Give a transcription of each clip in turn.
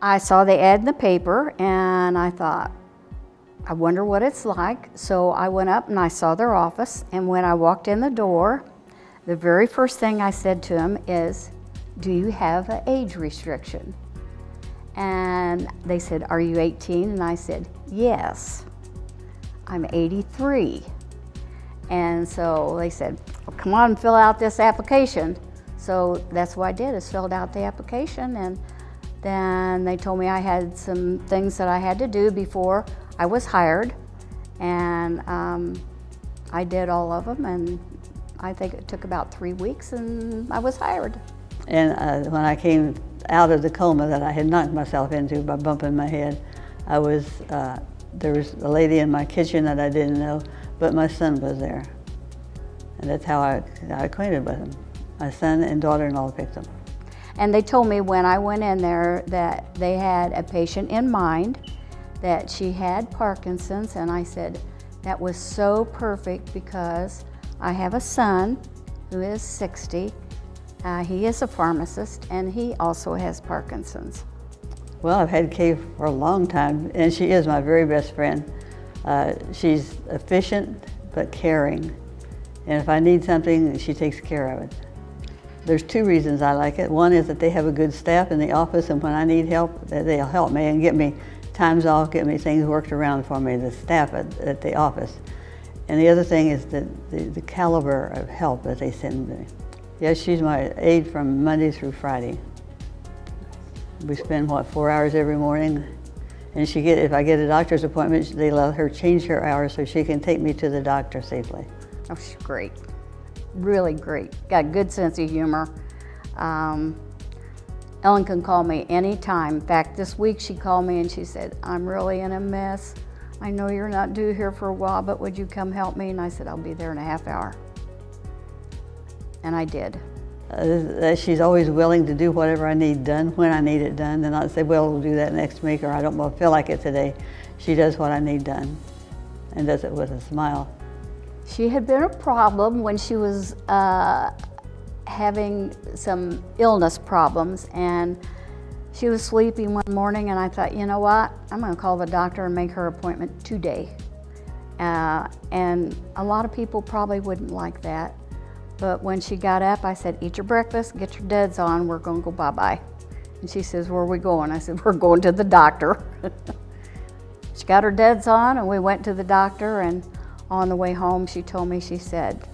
I saw the ad in the paper and I thought, I wonder what it's like. So I went up and I saw their office, and when I walked in the door, the very first thing I said to them is, do you have an age restriction? And they said, are you 18? And I said, yes, I'm 83. And so they said, well, come on and fill out this application. So that's what I did, is filled out the application, and then they told me I had some things that I had to do before I was hired, and I did all of them, and I think it took about 3 weeks and I was hired. And when I came out of the coma that I had knocked myself into by bumping my head, there was a lady in my kitchen that I didn't know, but my son was there. And that's how I got acquainted with him. My son and daughter-in-law picked him. And they told me when I went in there that they had a patient in mind, that she had Parkinson's, and I said, that was so perfect because I have a son who is 60. He is a pharmacist, and he also has Parkinson's. Well, I've had Kaye for a long time, and she is my very best friend. She's efficient but caring, and if I need something, she takes care of it. There's 2 reasons I like it. One is that they have a good staff in the office, and when I need help, they'll help me and get me times off, get me things worked around for me, the staff at the office. And the other thing is the caliber of help that they send me. Yes, she's my aide from Monday through Friday. We spend, 4 hours every morning? And if I get a doctor's appointment, they let her change her hours so she can take me to the doctor safely. Oh, she's great. Really great. Got a good sense of humor. Ellen can call me anytime. In fact, this week she called me and she said, I'm really in a mess. I know you're not due here for a while, but would you come help me? And I said, I'll be there in a half hour. And I did. She's always willing to do whatever I need done when I need it done, and not say, well, we'll do that next week, or I don't feel like it today. She does what I need done and does it with a smile. She had been a problem when she was having some illness problems, and she was sleeping one morning, and I thought, you know what, I'm going to call the doctor and make her appointment today. And a lot of people probably wouldn't like that, but when she got up, I said, eat your breakfast, get your duds on, we're going to go bye-bye. And she says, where are we going? I said, we're going to the doctor. She got her duds on, and we went to the doctor, and on the way home, she told me, she said,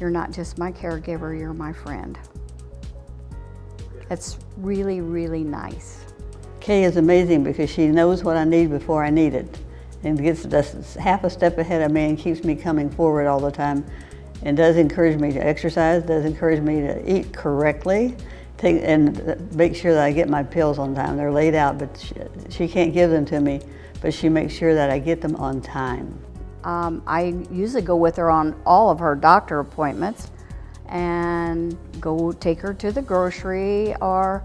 you're not just my caregiver, you're my friend. That's really, really nice. Kaye is amazing because she knows what I need before I need it, and gets just half a step ahead of me and keeps me coming forward all the time, and does encourage me to exercise, does encourage me to eat correctly, and make sure that I get my pills on time. They're laid out, but she can't give them to me, but she makes sure that I get them on time. I usually go with her on all of her doctor appointments and go take her to the grocery, or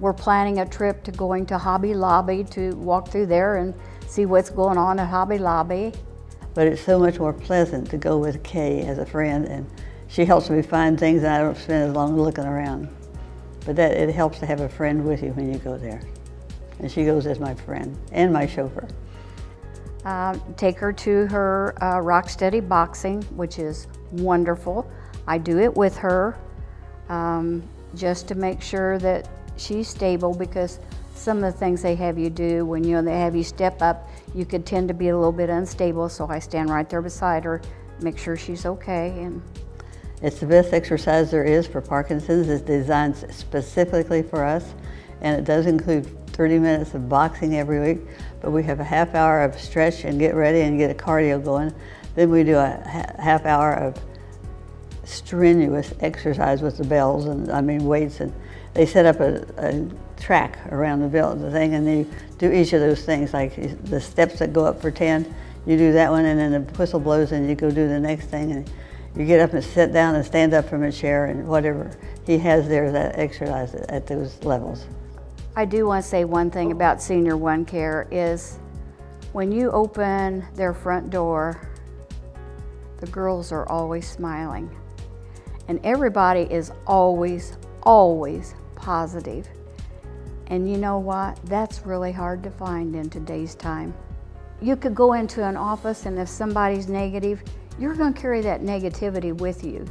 we're planning a trip to going to Hobby Lobby to walk through there and see what's going on at Hobby Lobby. But it's so much more pleasant to go with Kaye as a friend, and she helps me find things and I don't spend as long looking around. But it helps to have a friend with you when you go there. And she goes as my friend and my chauffeur. Take her to her Rock Steady boxing, which is wonderful. I do it with her just to make sure that she's stable, because some of the things they have you do when they have you step up, you could tend to be a little bit unstable, so I stand right there beside her, make sure she's okay. And it's the best exercise there is for Parkinson's. It's designed specifically for us, and it does include 30 minutes of boxing every week, but we have a half hour of stretch and get ready and get a cardio going. Then we do a half hour of strenuous exercise with the bells and weights, and they set up a track around the thing, and they do each of those things, like the steps that go up for 10, you do that one, and then the whistle blows and you go do the next thing, and you get up and sit down and stand up from a chair, and whatever he has there, that exercise at those levels. I do want to say one thing about Senior1Care is when you open their front door, the girls are always smiling. And everybody is always, always positive. And you know what? That's really hard to find in today's time. You could go into an office, and if somebody's negative, you're going to carry that negativity with you.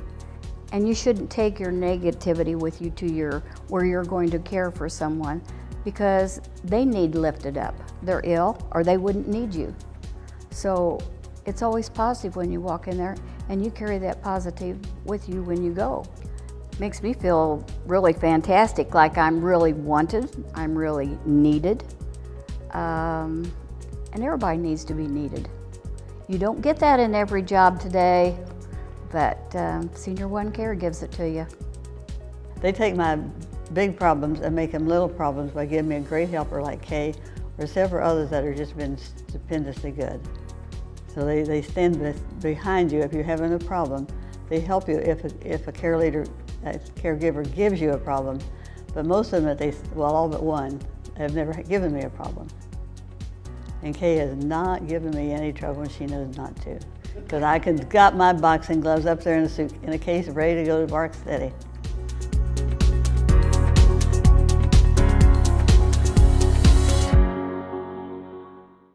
And you shouldn't take your negativity with you to where you're going to care for someone, because they need lifted up. They're ill, or they wouldn't need you. So it's always positive when you walk in there, and you carry that positive with you when you go. Makes me feel really fantastic, like I'm really wanted, I'm really needed. And everybody needs to be needed. You don't get that in every job today, but Senior1Care gives it to you. They take my big problems and make them little problems by giving me a great helper like Kaye, or several others that have just been stupendously good. So they stand behind you if you're having a problem. They help you if a caregiver gives you a problem, but most of them, all but one, have never given me a problem. And Kaye has not given me any trouble, and she knows not to. Because I got my boxing gloves up there in a case ready to go to work steady.